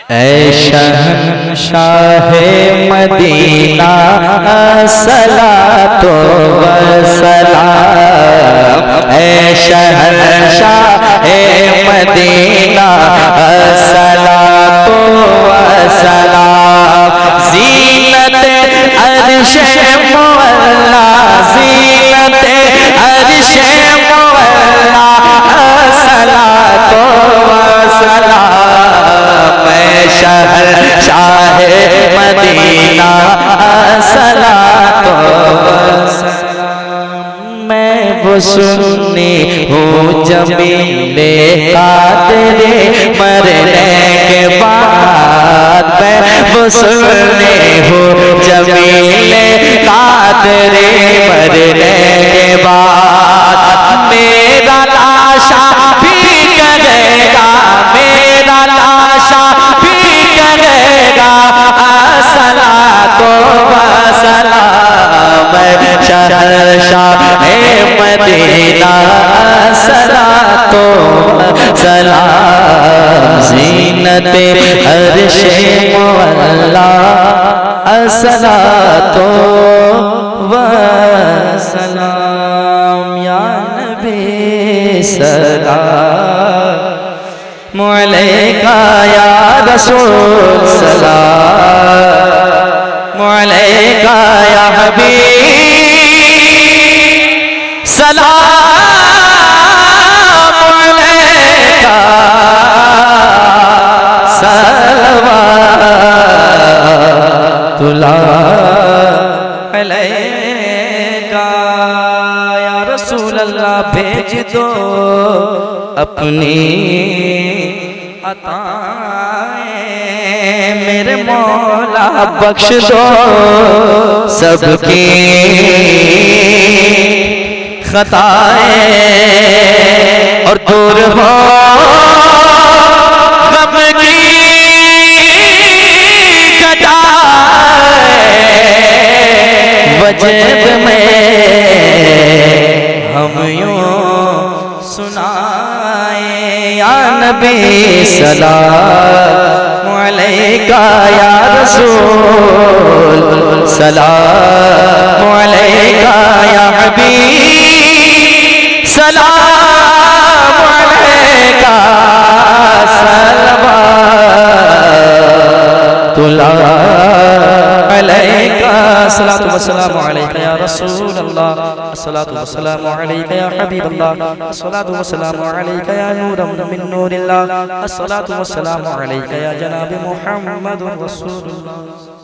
ऐ शहंशाह Medina सलातो व सलाम। ऐ शहंशाह Medina सलातो व सलाम। ज़ीनत अर्श मुअल्ला, ज़ीनत अर्श मुअल्ला सलातो व सलाम। शहंशाह मदीना सलातो व सलाम। मैं वो सुन्नी हूँ जमीले कादरे मरने के बाद, मैं वो सुन्नी हूँ जमीले कादरे मरने के बाद। मेरा लाशा भी करेगा, मेरा लाशा भी करेगा सलातो व सलाम। शहंशाह मदीना सलातो व सलाम। ज़ीनत अर्श मुअल्ला सलातो व सलाम। या नबी सलाम अलैका, या रसूल सलाम अलैका, या हबीब सलाम अलैका, सलवातुल्लाह अलैका। या रसूल अल्लाह भेज दो अपनी अताएं, मेरे मौला बख्श दो सबकी खताएं, और दूर हो गम की घटाएं। वजब में हम यूं सुनाए, या नबी सलाम अलैका, या रसूल सलाम अलैका, या हबीब सलाम अलैका, सलवातुल्लाह अलैका। अस्सलातु वस्सलामु अलैका या रसूल अल्लाह, अस्सलातु वस्सलामु अलैका या हबीब अल्लाह, अस्सलातु वस्सलामु अलैका या नूरम मिन नूरिल्लाह, अस्सलातु वस्सलामु अलैका या जनाब मुहम्मदुर रसूलुल्लाह।